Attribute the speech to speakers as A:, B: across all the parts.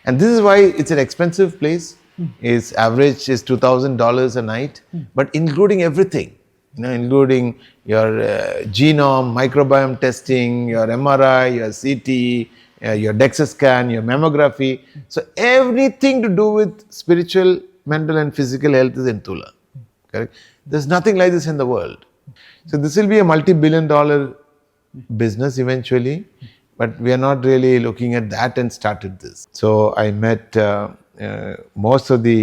A: And this is why it's an expensive place. Its average is $2,000 a night, but including everything, including your genome, microbiome testing, your MRI, your CT, your DEXA scan, your mammography. So everything to do with spiritual, mental and physical health is in Tulah. Correct? There's nothing like this in the world. So this will be a multi-billion-dollar business eventually, but we are not really looking at that and started this. So I met most of the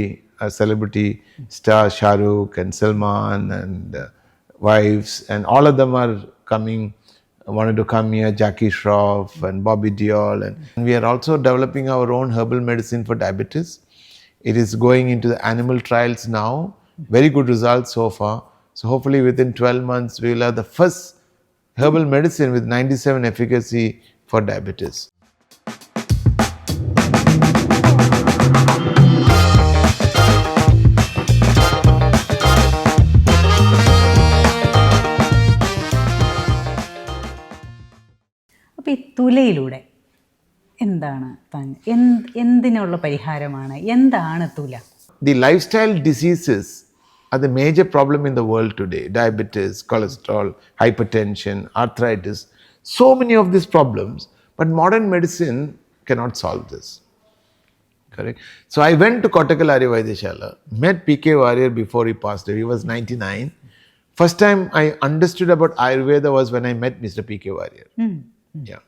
A: celebrity stars, Shah Rukh and Salman and wives, and all of them are coming, wanted to come here, Jackie Shroff and Bobby Deol. And we are also developing our own herbal medicine for diabetes. It is going into the animal trials now. Very good results so far. So hopefully within 12 months, we will have the first herbal medicine with 97 efficacy for diabetes.
B: അപ്പോൾ ഈ തുലയിലൂടെ എന്താണ് എന്തിനുള്ള പരിഹാരമാണ്, എന്താണ് തുല?
A: The lifestyle diseases are the major problem in the world today. Diabetes, cholesterol, hypertension, arthritis, so many of these problems, but modern medicine cannot solve this. Correct? So I went to Kottakkal Ayurvedishala, met PK Warrior before he passed away. He was 99. First time I understood about Ayurveda was when I met Mr. PK Warrior. Yeah,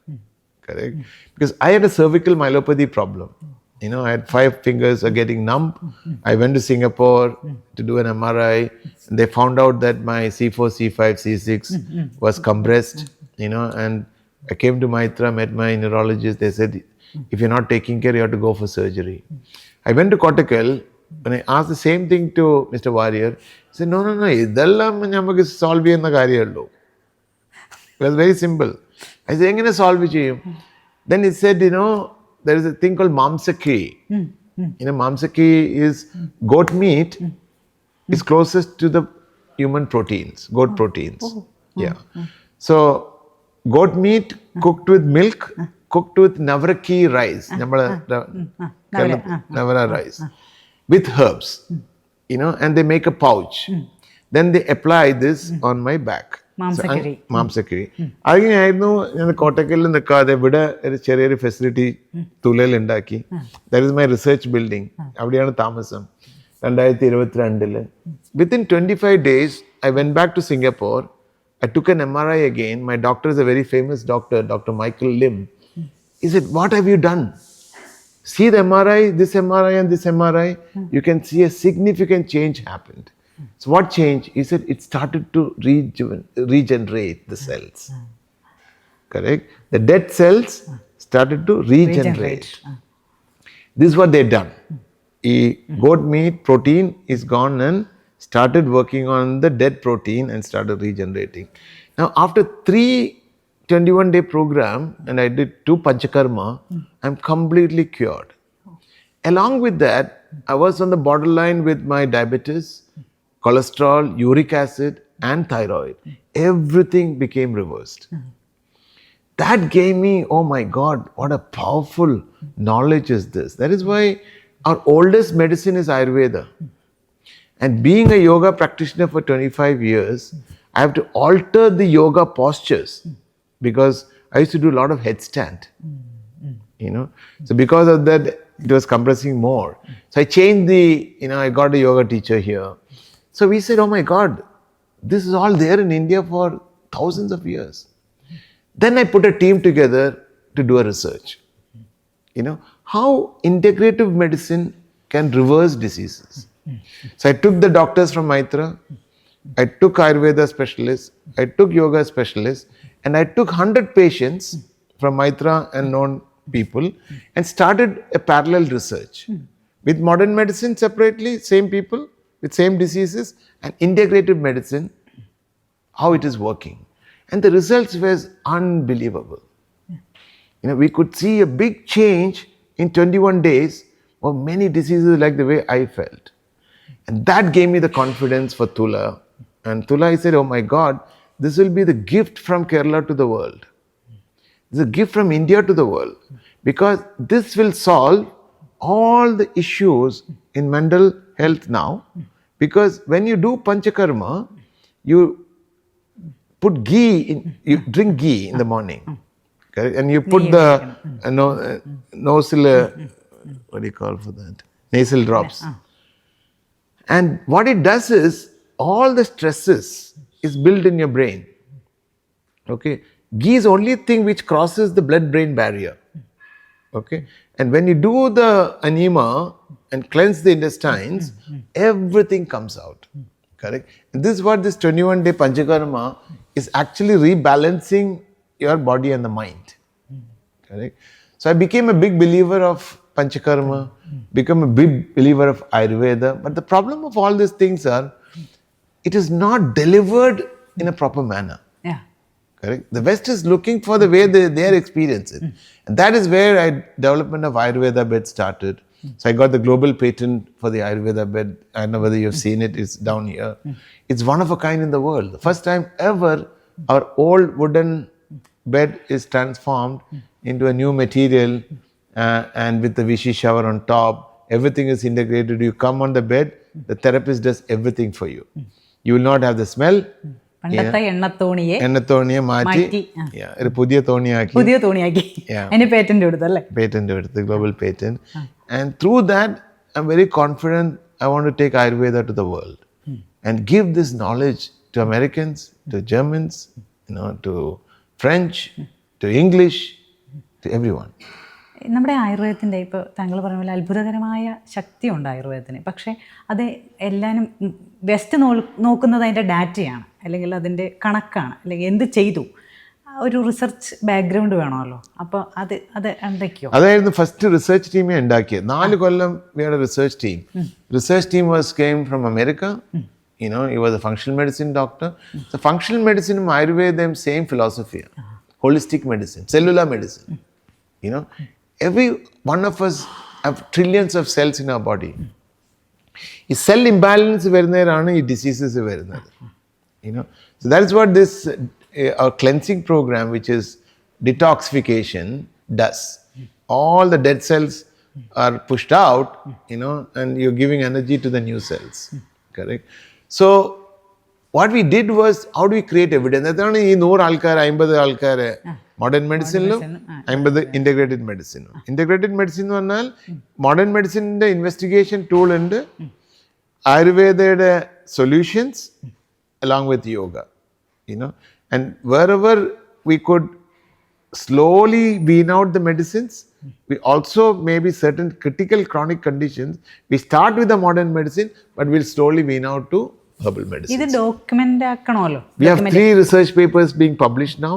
A: correct? Because I had a cervical myelopathy problem. I had 5 fingers are getting numb. I went to Singapore to do an MRI. And they found out that my C4, C5, C6 was compressed, and I came to Meitra, met my neurologist. They said, if you're not taking care, you have to go for surgery. I went to Kottakkal. When I asked the same thing to Mr. Warrior, he said, no, idellam namakku solve cheyyunna karyallu. It was very simple. I said, engane solve cheyyum? Then he said, there is a thing called mamsakiri. Mamsakiri is goat meat is closest to the human proteins, goat proteins. Yeah. So goat meat cooked with milk, cooked with navraki rice, navara rice, with herbs, and they make a pouch. Then they apply this on my back. മാംസക്കരി അങ്ങനെയായിരുന്നു. ഞാൻ കോട്ടക്കലിൽ നിൽക്കാതെ ഇവിടെ ഒരു ചെറിയൊരു facility തുലയിൽ ഉണ്ടാക്കി. That is my research building. അവിടെയാണ് താമസം. 2022 within 25 days I went back to Singapore. I took an MRI again. My doctor is a very famous doctor, Dr. Michael Lim. He said, what have you done? See the MRI, this MRI and this MRI. You can see a significant change happened. So what changed? He said it started to regenerate the cells. Correct? The dead cells started to regenerate. This is what they done. Goat meat protein is gone and started working on the dead protein and started regenerating. Now after 3 21-day program and I did 2 panchakarma, I'm completely cured. Along with that, I was on the borderline with my diabetes, cholesterol, uric acid and thyroid. Everything became reversed. That gave me, oh my God, what a powerful knowledge is this. That is why our oldest medicine is Ayurveda. And being a yoga practitioner for 25 years, I have to alter the yoga postures because I used to do a lot of headstand. So because of that, it was compressing more. So I changed I got a yoga teacher here. So we said, oh my God, this is all there in India for thousands of years. Then I put a team together to do a research. How integrative medicine can reverse diseases. So I took the doctors from Meitra, I took Ayurveda specialists, I took yoga specialists, and I took 100 patients from Meitra and known people and started a parallel research. With modern medicine separately, same people, with same diseases, and integrative medicine, how it is working. And the results were unbelievable. We could see a big change in 21 days of many diseases like the way I felt. And that gave me the confidence for Tulah. And Tulah, I said, oh my God, this will be the gift from Kerala to the world. It's a gift from India to the world. Because this will solve all the issues in mental health now, because when you do panchakarma, you put ghee in, you drink ghee in the morning, correct? And you put the nasal, what do you call for that? Nasal drops. And what it does is, all the stresses is built in your brain. Okay, ghee is only thing which crosses the blood-brain barrier. Okay, and when you do the anema and cleanse the intestines, everything comes out. Correct. And this is what this 21-day panchakarma is actually rebalancing your body and the mind. Correct. So I became a big believer of panchakarma, become a big believer of Ayurveda. But the problem of all these things are, it is not delivered in a proper manner.
B: Yeah.
A: Correct. The West is looking for the way they experience it. And that is where development of Ayurveda bed started. So I got the global patent for the Ayurveda bed. I don't know whether you've seen it. It's down here. It's one of a kind in the world. The first time ever our old wooden bed is transformed into a new material, and with the Vichy shower on top. Everything is integrated. You come on the bed, the therapist does everything for you. You will not have the smell. എണ്ണത്തോണിയെ മാറ്റി ഒരു പുതിയ തോണിയാക്കി
B: അതിന് patent കൊടുത്തല്ലേ?
A: Patent എടുത്ത്, global patent. And through that, I'm very confident I want to take Ayurveda to the world and give this knowledge to Americans, to Germans, to French, to English, to everyone.
B: നമ്മുടെ ആയുർവേദത്തിൻ്റെ ഇപ്പോൾ താങ്കൾ പറഞ്ഞ പോലെ അത്ഭുതകരമായ ശക്തിയുണ്ട് ആയുർവേദത്തിന്. പക്ഷേ അത് എല്ലാവരും വെസ്റ്റ് നോക്കുന്നത് അതിൻ്റെ ഡാറ്റയാണ്, അല്ലെങ്കിൽ അതിൻ്റെ കണക്കാണ്, അല്ലെങ്കിൽ എന്ത് ചെയ്തു. ഒരു റിസർച്ച് ബാക്ക്ഗ്രൗണ്ട് വേണമല്ലോ. അപ്പോൾ അത് എന്തൊക്കെയോ
A: അതായിരുന്നു ഫസ്റ്റ് റിസർച്ച് ടീമേ ഉണ്ടാക്കിയത്. 4 കൊല്ലം we had a research team. Research team came from America. He was a functional medicine doctor. So functional medicine and Ayurveda, same philosophy. Holistic medicine, cellular medicine. Every one of us have trillions of cells in our body. ഈ cell imbalance വരുന്നവരാണ് ഈ diseases വരുന്നത്. So that is what this our cleansing program, which is detoxification, does. All the dead cells are pushed out, and you're giving energy to the new cells. Correct. So what we did was, how do we create evidence? അതാണ് ഈ 100 ആൾക്കാർ 50 ആൾക്കാർ modern മെഡിസിനിലും 50 integrated മെഡിസിനും. Integrated medicine എന്ന് പറഞ്ഞാൽ modern മെഡിസിൻ്റെ investigation tool ഉണ്ട്, ആയുർവേദയുടെ solutions along with yoga, and wherever we could slowly wean out the medicines, we also maybe certain critical chronic conditions, we start with the modern medicine, but we'll slowly wean out to herbal medicine.
B: ഇത് document ആക്കണമല്ലോ.
A: We have 3 research papers being published now,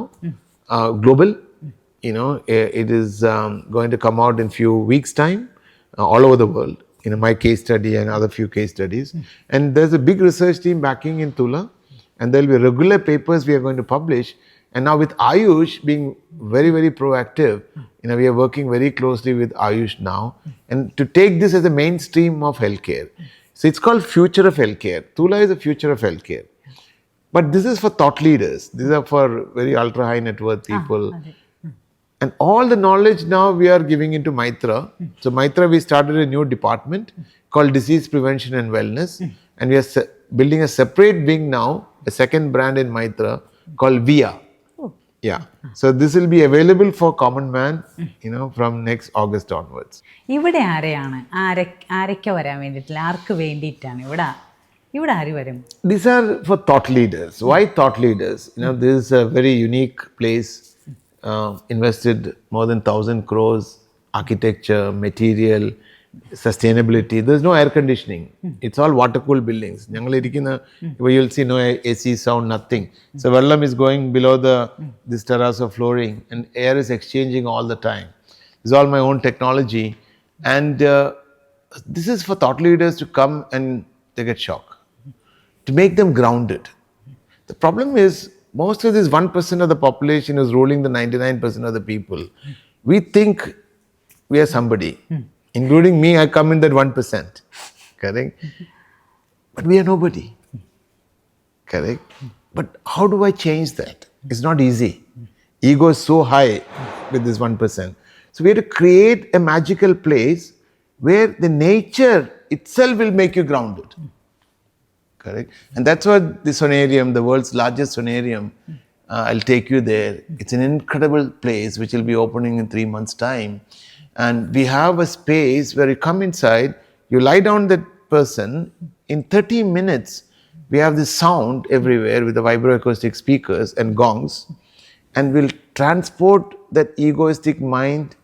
A: global. It is going to come out in few weeks time, all over the world. My case study and other few case studies. And there's a big research team backing in Tulah, and there'll be regular papers we are going to publish. And now with Ayush being very, very proactive, we are working very closely with Ayush now, and to take this as a mainstream of healthcare. So it's called Future of Healthcare. Tulah is the future of healthcare. But this is for thought leaders. These are for very ultra high net worth people. And all the knowledge now we are giving into Meitra. So Meitra, we started a new department called Disease Prevention and Wellness. And we are building a separate wing now, a second brand in Meitra called VIA. Yeah. So this will be available for common man, from next August onwards.
B: ഇവിടെ ആരൊക്കെ വരാൻ വേണ്ടിയിട്ടില്ല, ആർക്ക് വേണ്ടിയിട്ടാണ് ഇവിടെ ആര് വരും?
A: These are for thought leaders. Why thought leaders? This is a very unique place. Invested more than 1,000 crores, architecture, material, sustainability. There's no air conditioning. It's all water-cooled buildings. You'll see no AC sound, nothing. So Vellam is going below this terrace of flooring, and air is exchanging all the time. This is all my own technology. And this is for thought leaders to come and they get shock. To make them grounded. The problem is, most of this 1% of the population is ruling the 99% of the people. We think we are somebody. Including me, I come in that 1%. Correct? But we are nobody. Correct? But how do I change that? It's not easy. Ego is so high with this 1%. So we have to create a magical place where the nature itself will make you grounded. Correct? And that's what the sonarium, the world's largest sonarium, I'll take you there. It's an incredible place which will be opening in 3 months' time. And we have a space where you come inside, you lie down that person, in 30 minutes, we have this sound everywhere with the vibroacoustic speakers and gongs, and we'll transport that egoistic mind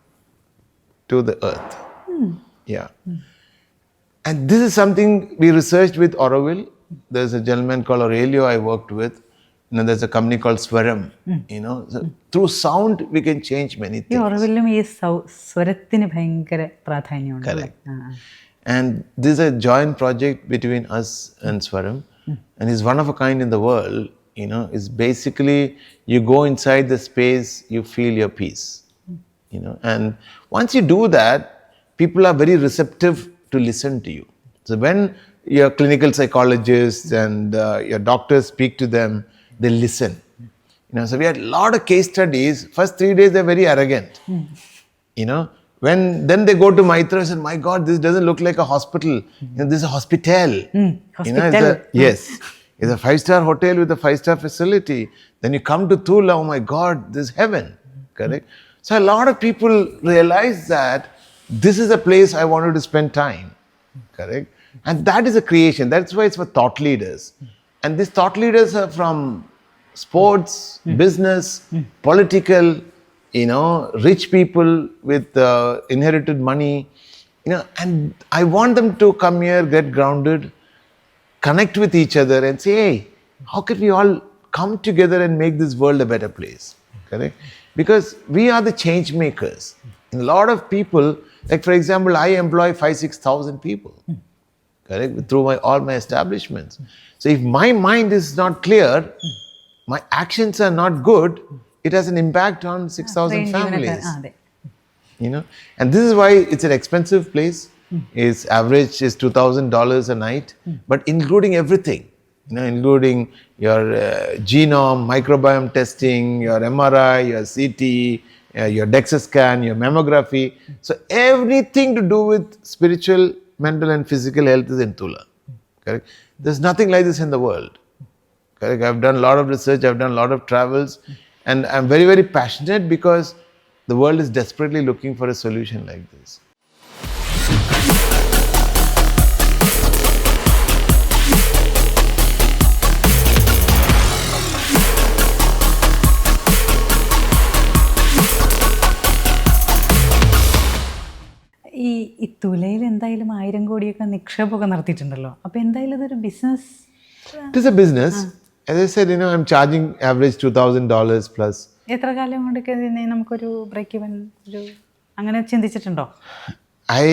A: to the earth. Yeah. And this is something we researched with Auroville. There's a gentleman called Aurelio I worked with. There's a company called Swaram. So through sound, we can change many things. Correct. And this is a joint project between us and Swaram. And it's one of a kind in the world. It's basically you go inside the space, you feel your peace. And once you do that, people are very receptive to listen to you. So when your clinical psychologists and your doctors speak to them, they listen. So we had a lot of case studies. First 3 days they're very arrogant. When then they go to Meitra and say, my God, this doesn't look like a hospital. This is a hospital. Yes. It's a 5-star hotel with a 5-star facility. Then you come to Tulah, oh my God, this is heaven. Correct? So a lot of people realize that this is a place I wanted to spend time. Correct? And that is a creation. That's why it's for thought leaders. And these thought leaders are from sports, business, political, rich people with inherited money, and I want them to come here, get grounded, connect with each other and say, hey, how can we all come together and make this world a better place? Correct? Because we are the change makers. And a lot of people, like for example, I employ 5,000-6,000 people, correct, through all my establishments. So if my mind is not clear, my actions are not good, it has an impact on 6,000 families. And this is why it's an expensive place. Its average is $2,000 a night, but including everything, including your genome, microbiome testing, your MRI, your CT, your DEXA scan, your mammography. So everything to do with spiritual, mental and physical health is in Tulah. Correct? There's nothing like this in the world. Correct? I've done a lot of research, I've done a lot of travels, and I'm very, very passionate because the world is desperately looking for a solution like this.
B: ഈ തുലയിൽ എന്തായാലും 1000 കോടിയൊക്കെ നിക്ഷേപമൊക്കെ നടത്തിയിട്ടുണ്ടല്ലോ. അപ്പോൾ എന്തായാലും ഇതൊരു business.
A: It is a business. As I said, I'm charging average $2,000 plus.
B: എത്ര കാലം കൊണ്ടൊക്കെ നമുക്കൊരു break even അങ്ങനെ ചിന്തിച്ചിട്ടുണ്ടോ?
A: I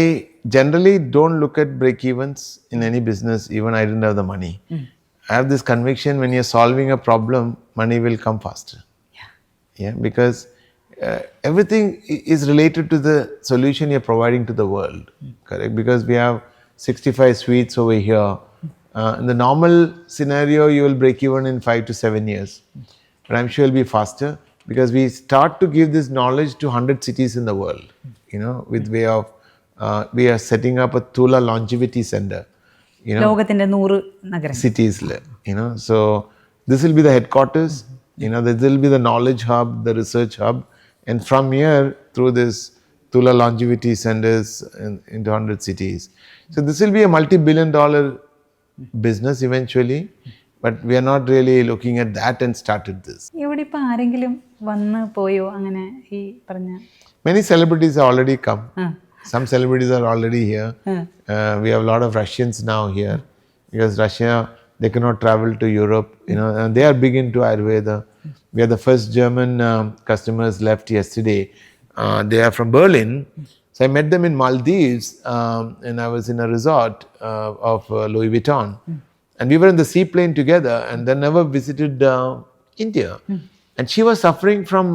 A: generally don't look at break evens in any business, even I didn't have the money. I have this conviction when you're solving a problem, money will come faster. Yeah, because everything is related to the solution you're providing to the world, correct? Because we have 65 suites over here. In the normal scenario, you will break even in 5 to 7 years. But I'm sure it'll be faster because we start to give this knowledge to 100 cities in the world, with way of, we are setting up a Tulah Longevity Center,
B: ലോകത്തിന്റെ 100 നഗരം
A: cities, so this will be the headquarters, this will be the knowledge hub, the research hub, and from here through this Tulah Longevity Centers into 100 cities. So this will be a multi-billion-dollar business eventually, but we are not really looking at that and started this.
B: ഇവിടെ ഇപ്പോൾ ആരെങ്കിലും വന്ന് പോയോ അങ്ങനെ ഈ പറഞ്ഞ?
A: Many celebrities have already come. Some celebrities are already here. We have a lot of Russians now here because Russia, they cannot travel to Europe, and they are big into Ayurveda. We are the first German customers left yesterday. They are from Berlin. So I met them in Maldives, and I was in a resort of Louis Vuitton. And we were in the seaplane together and then never visited India. And she was suffering from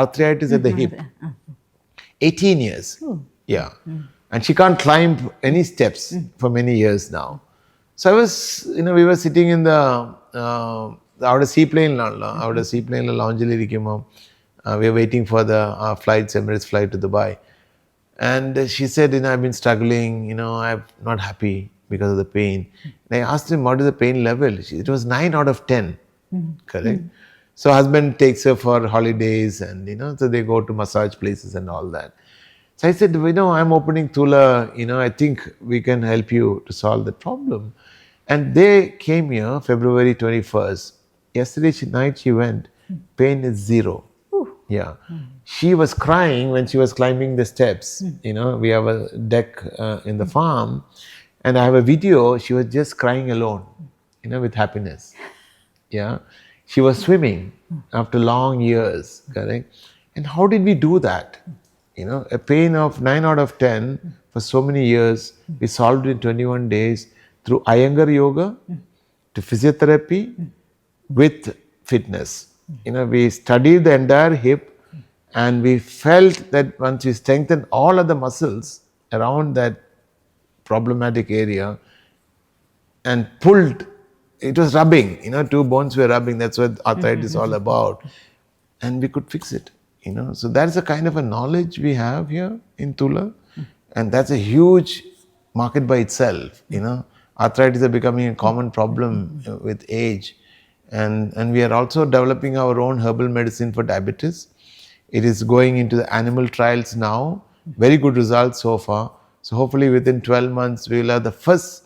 A: arthritis at the hip. 18 years. Yeah. And she can't climb any steps for many years now. So I was, we were sitting in the our seaplane lounge. We were waiting for the flights, Emirates flight to Dubai. And she said, I've been struggling, I'm not happy because of the pain. And I asked him, what is the pain level? It was 9 out of 10, correct? So husband takes her for holidays and, so they go to massage places and all that. So I said, I'm opening Tulah, I think we can help you to solve the problem. And they came here February 21st. Yesterday night she went, pain is 0. Yeah. She was crying when she was climbing the steps. We have a deck in the farm, and I have a video. She was just crying alone, with happiness. Yeah. She was swimming after long years, correct? And how did we do that? A pain of 9 out of 10 for so many years, we solved it in 21 days through Iyengar yoga to physiotherapy with fitness. We studied the entire hip, and we felt that once we strengthened all of the muscles around that problematic area and pulled, it was rubbing, 2 bones were rubbing, that's what arthritis is all about. And we could fix it, So that's a kind of a knowledge we have here in Tulah. And that's a huge market by itself, Arthritis are becoming a common problem with age. And we are also developing our own herbal medicine for diabetes. It is going into the animal trials now. Very good results so far. So hopefully within 12 months, we will have the first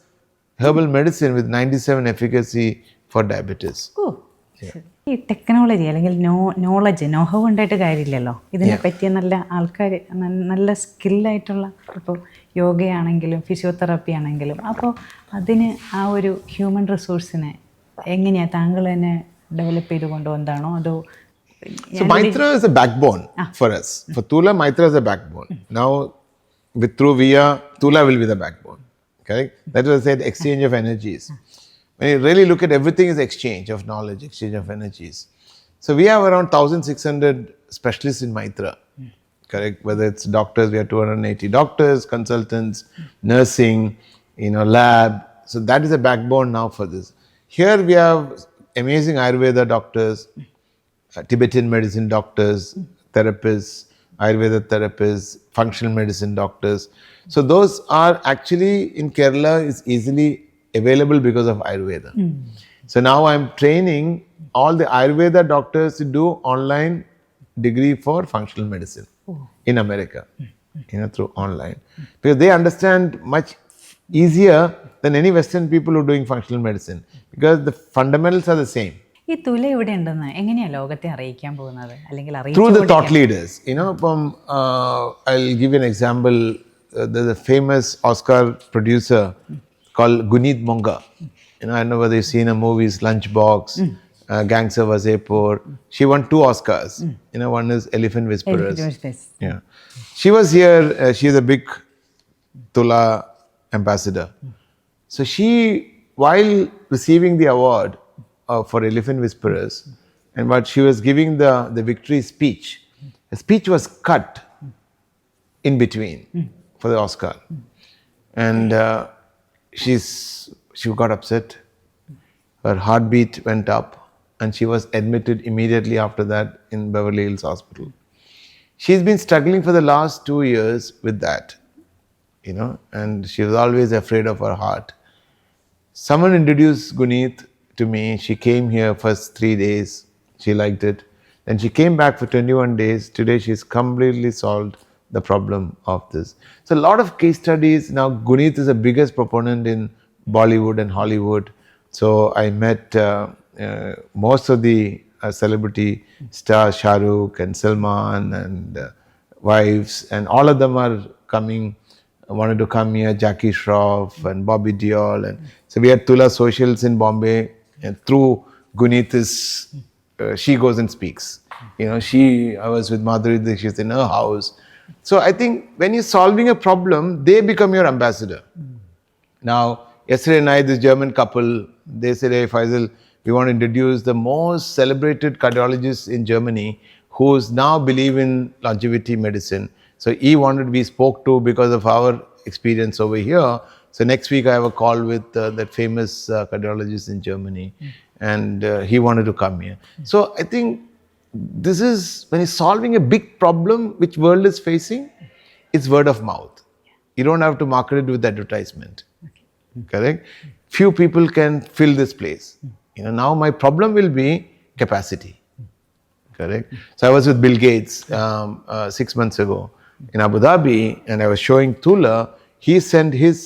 A: herbal medicine with 97 efficacy for diabetes.
B: ഈ technology അല്ലെങ്കിൽ knowledge know-how ഉണ്ടായിട്ട് കാര്യമില്ലല്ലോ. ഇതിനെ പറ്റിയ നല്ല ആൾക്കാർ, നല്ല സ്കില്ലായിട്ടുള്ള, ഇപ്പോൾ യോഗയാണെങ്കിലും ഫിസിയോതെറാപ്പി ആണെങ്കിലും, അപ്പോൾ അതിന് ആ ഒരു ഹ്യൂമൻ റിസോഴ്സിനെ എങ്ങനെയാണ് താങ്കൾ തന്നെ ഡെവലപ്പ് ചെയ്ത് കൊണ്ടുവന്നതാണോ അതോ?
A: So Meitra is a backbone for us. For Tulah, Meitra is a backbone. Now, through Via, Tulah will be the backbone. Correct? That was said, exchange of energies. When you really look at everything is exchange of knowledge, exchange of energies. So we have around 1,600 specialists in Meitra. Correct? Whether it's doctors, we have 280 doctors, consultants, nursing, lab. So that is a backbone now for this. Here we have amazing Ayurveda doctors, Tibetan medicine doctors, therapists, Ayurveda therapists, functional medicine doctors. So those are actually in Kerala is easily available because of Ayurveda. So now I'm training all the Ayurveda doctors to do online degree for functional medicine in America, through online. Because they understand much easier than any Western people who are doing functional medicine because the fundamentals are the same.
B: ഈ തുല ഇവിടെ ഉണ്ടെന്ന് എങ്ങനെയാണ് ലോകത്തെ അറിയിക്കാൻ പോകുന്നത്? അല്ലെങ്കിൽ
A: through the thought leaders. I'll give you an example. There's a famous Oscar producer called Guneet Monga. I don't know whether you've seen her movies, Lunchbox, Gangs of Wasseypur. She won 2 Oscars. One is Elephant Whisperers. Yeah. She was here. She is a big Tulah ambassador. So she, while receiving the award for Elephant Whisperers, and what she was giving the victory speech, the speech was cut in between for the Oscar. And she got upset. Her heartbeat went up and she was admitted immediately after that in Beverly Hills Hospital. She's been struggling for the last 2 years with that, and she was always afraid of her heart. Someone introduced Guneet to me. She came here first 3 days. She liked it. Then she came back for 21 days. Today she's completely solved the problem of this. So a lot of case studies. Now Guneet is the biggest proponent in Bollywood and Hollywood. So I met most of the celebrity stars, Shah Rukh and Salman and wives, and all of them are coming, wanted to come here, Jackie Shroff and Bobby Deol. And so we had Tulah Socials in Bombay, and through Guneet she goes and speaks. I was with Madhuri Dixit in her house. So I think when you're solving a problem, they become your ambassador. Now, yesterday night, this German couple, they said, hey Faizal, we want to introduce the most celebrated cardiologist in Germany who's now believe in longevity medicine. So he wanted to be spoke to because of our experience over here. So next week I have a call with that famous cardiologist in Germany, and he wanted to come here. So I think this is when you're solving a big problem which world is facing, it's word of mouth. You don't have to market it with advertisement. Correct? Few people can fill this place. Now my problem will be capacity. Correct? So I was with Bill Gates 6 months ago in Abu Dhabi, and I was showing Tulah. He sent his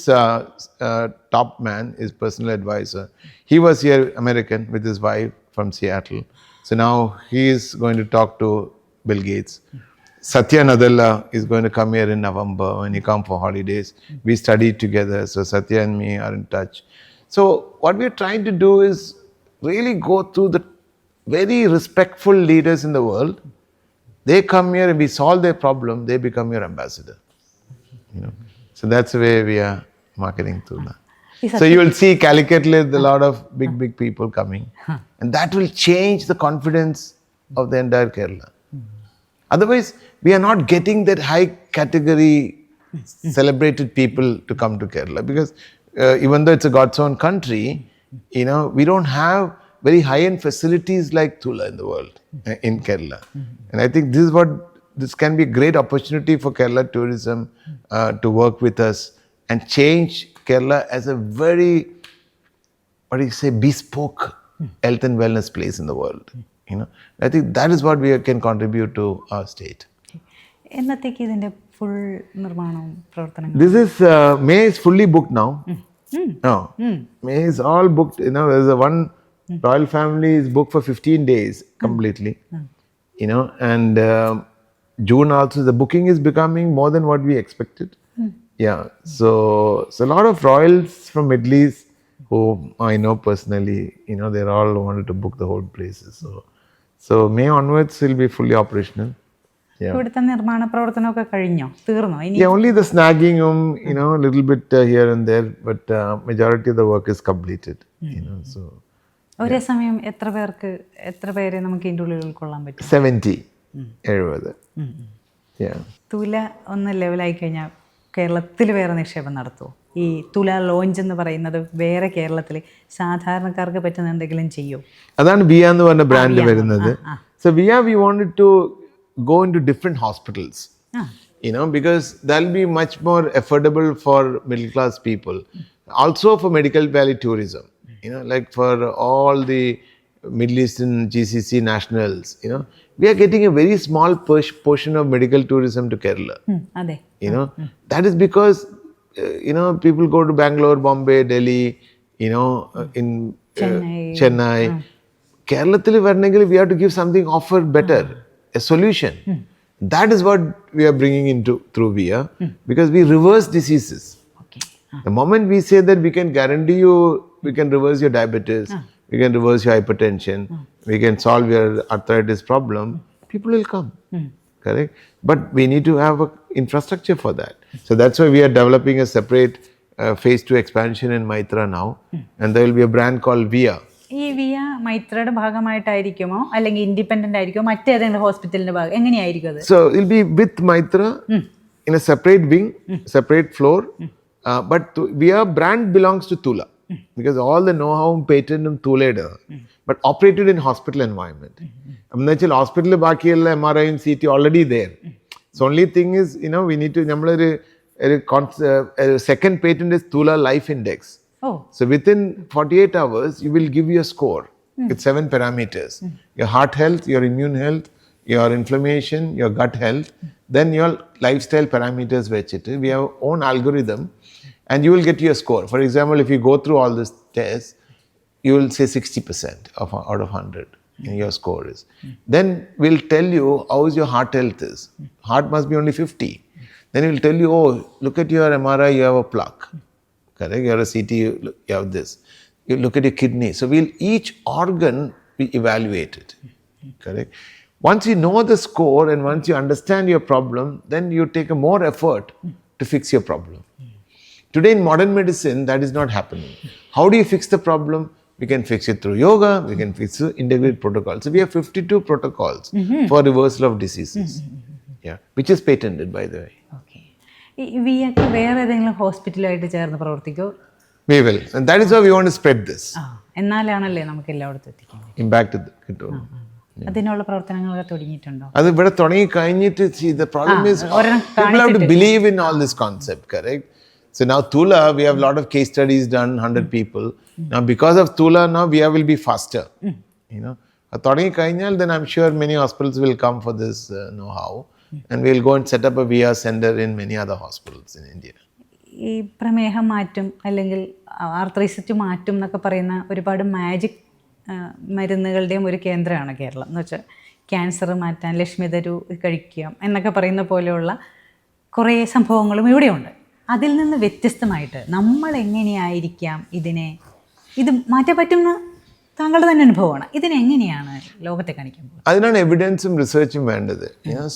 A: top man, his personal advisor. He was here, American, with his wife from Seattle. So now he is going to talk to Bill Gates. Satya Nadella is going to come here in November when he come for holidays. We studied together, so Satya and me are in touch. So what we are trying to do is really go through the very respectful leaders in the world. They come here and we solve their problem, they become your ambassador. So that's the way we are marketing Tulah. So you will see Calicut with a lot of big people coming. And that will change the confidence of the entire Kerala. Otherwise, we are not getting that high category celebrated people to come to Kerala, because even though it's a God's own country, we don't have very high-end facilities like Tulah in the world, in Kerala. And I think this can be a great opportunity for Kerala tourism to work with us and change Kerala as a very, bespoke health and wellness place in the world. I think that is what we can contribute to our state.
B: full nirmanam pravarthanangal?
A: This is May is fully booked now. No, May is all booked. There's one royal family is booked for 15 days completely. And June also the booking is becoming more than what we expected. Yeah, so a lot of royals from Middle East who I know personally, they all wanted to book the whole places. So May onwards will be fully operational. Yeah. Yeah, only the snagging, a little bit here and there, but majority of the work is completed. So.
B: ഒരേ സമയം എത്ര പേരെ നമുക്ക് ഇതിൻ്റെ ഉള്ളിൽ ഉൾക്കൊള്ളാൻ പറ്റും?
A: 70.
B: തുല ഒന്ന് ലെവലായി കഴിഞ്ഞാൽ കേരളത്തിൽ വേറെ നിക്ഷേപം നടത്തുമോ? ഈ തുല ലോഞ്ച് എന്ന് പറയുന്നത് വേറെ കേരളത്തിൽ സാധാരണക്കാർക്ക് പറ്റുന്ന എന്തെങ്കിലും ചെയ്യുമോ?
A: അതാണ് വിയ എന്ന് പറഞ്ഞ ബ്രാൻഡ് വരുന്നത്. So we wanted to go into different hospitals, because that'll be much more affordable for middle class people. Also for medical valley tourism, like for all the Middle Eastern GCC nationals, we are getting a very small portion of medical tourism to Kerala. That is because, people go to Bangalore, Bombay, Delhi, in Chennai. Kerala, we have to give something offer better, a solution. That is what we are bringing into through VIA, because we reverse diseases. The moment we say that we can guarantee you, we can reverse your diabetes, we can reverse your hypertension, we can solve your arthritis problem, people will come. Correct? But we need to have an infrastructure for that. So that's why we are developing a separate phase 2 expansion in Meitra now, and there will be a brand called VIA.
B: ഈ via മൈത്രയുടെ ഭാഗമായിട്ടായിരിക്കുമോ അല്ലെങ്കിൽ independent ആയിരിക്കുമോ മറ്റേതെങ്കിലും ഹോസ്പിറ്റലിന്റെ ഭാഗം എങ്ങനെയായിരിക്കും അത്?
A: So it will be with Meitra in a separate wing, separate floor, but VIA brand belongs to Tulah, because all the know-how patent Tulah, but operated in hospital environment. എന്നുവെച്ചാൽ ഹോസ്പിറ്റലിൽ ബാക്കിയുള്ള MRI CT already there. So only thing is, we need to, second patent is Tulah Life Index. So within 48 hours, you will give you a score with 7 parameters. Your heart health, your immune health, your inflammation, your gut health, then your lifestyle parameters. We have our own algorithm and you will get your score. For example, if you go through all this tests, you will say 60% out of 100 your score is. Then we'll tell you how is your heart health is. Heart must be only 50. Then we'll tell you, look at your MRI, you have a plaque. Correct? You have a CT, you have this. You look at your kidney. So each organ we evaluate it. Correct? Once you know the score and once you understand your problem, then you take a more effort to fix your problem. Today in modern medicine, that is not happening. How do you fix the problem? We can fix it through yoga, we can fix it through integrated protocols. So we have 52 protocols for reversal of diseases. Which is patented, by the way.
B: വേറെ ഏതെങ്കിലും ഹോസ്പിറ്റലായിട്ട് ചേർന്ന് പ്രവർത്തിക്കോ?
A: We will, and that is why we want to spread this.
B: എന്നാലാണല്ലേ നമുക്ക് എല്ലായിടത്തും എത്തിക്കാൻ
A: impact കിട്ടും.
B: അതിനുള്ള പ്രവർത്തനങ്ങളൊക്കെ തുടങ്ങിയിട്ടുണ്ടോ?
A: അത് ഇവിടെ തുടങ്ങി കഴിഞ്ഞിട്ട് the problem is people have to believe in all this concept, correct? So now Tulah, we have a lot of case studies done, 100 people. Now because of Tulah, now we will be faster. You know, തുടങ്ങി കഴിഞ്ഞാൽ then I'm sure many hospitals will come for this know-how, and we'll go and set up a VR center in many other hospitals in India.
B: ഈ പ്രമേഹം മാറ്റും അല്ലെങ്കിൽ arthritis മാറ്റും എന്നൊക്കെ പറയുന്ന ഒരുപാട് മാജിക് മരുന്നുകളുടെയും ഒരു കേന്ദ്രമാണ് കേരളം. എന്ന് വെച്ചാൽ ക്യാൻസർ മാറ്റാൻ ലക്ഷ്മി തരു കഴിക്കാം എന്നൊക്കെ പറയുന്ന പോലെയുള്ള കുറേ സംഭവങ്ങളും ഇവിടെയുണ്ട്. അതിൽ നിന്ന് വ്യത്യസ്തമായിട്ട് നമ്മൾ എങ്ങനെയായിരിക്കാം ഇത് മാറ്റാൻ പറ്റുന്ന താങ്കളുടെ തന്നെ അനുഭവമാണ്. ഇതിനെങ്ങനെയാണ് ലോകത്തെ കാണിക്കാൻ പോകുന്നത്?
A: അതിനാണ് എവിഡൻസും റിസർച്ചും വേണ്ടത്.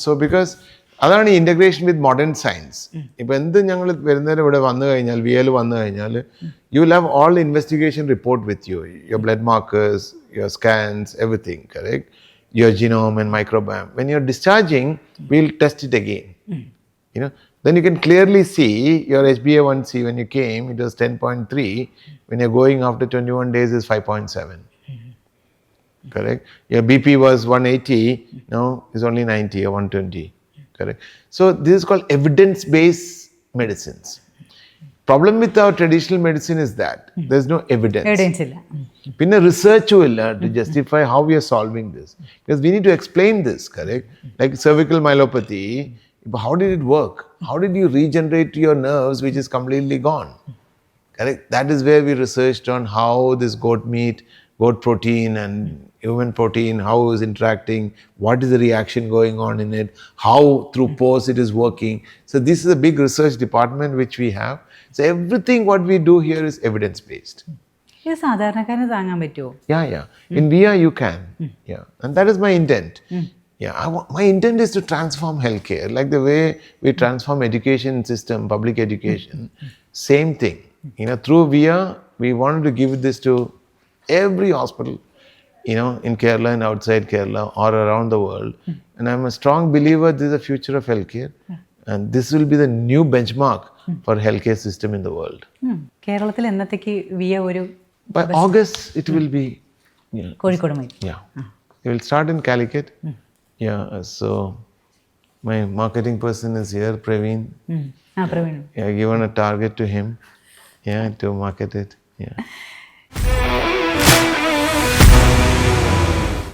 A: സോ ബിക്കോസ് അതാണ് ഈ ഇൻ്റഗ്രേഷൻ വിത്ത് മോഡേൺ സയൻസ്. ഇപ്പം എന്ത് ഞങ്ങൾ വരുന്നേരം ഇവിടെ വന്നു കഴിഞ്ഞാൽ VL വന്നു കഴിഞ്ഞാൽ you will have all investigation report with your blood markers, your scans, everything, correct, your genome and microbiome. When you're discharging, we'll test it again. Then you can clearly see your HbA1c when you came, it was 10.3. When you're going after 21 days, is 5.7. Correct? Your BP was 180, now it's only 90 or 120. Correct? So this is called evidence-based medicines. Problem with our traditional medicine is that there's no evidence.
B: Evidence illa.
A: Pinna research illa to justify how we are solving this. Because we need to explain this, correct? Like cervical myelopathy, how did it work? How did you regenerate your nerves which is completely gone? Correct? That is where we researched on how this goat meat, goat protein and human protein, how is interacting, what is the reaction going on in it, how through pores it is working. So this is a big research department which we have. So everything what we do here is evidence based.
B: ഇത് സാധാരണക്കാരന് താങ്ങാൻ പറ്റുമോ?
A: Yeah. In VR you can. Yeah. And that is my intent. Yeah, my intent is to transform healthcare, like the way we transform education system, public education. Same thing. Through VR, we wanted to give this to every hospital, in Kerala and outside Kerala or around the world. And I'm a strong believer this is the future of healthcare. And this will be the new benchmark for healthcare system in the world.
B: കേരളത്തിൽ എന്നത്തേക്ക് VR ഒരു
A: By August, it will be.
B: Kozhikode മതി.
A: Yeah. It will start in Calicut. Yeah, so my marketing person is here, Praveen.
B: Praveen.
A: Yeah, given a target to him, to market it. Yeah.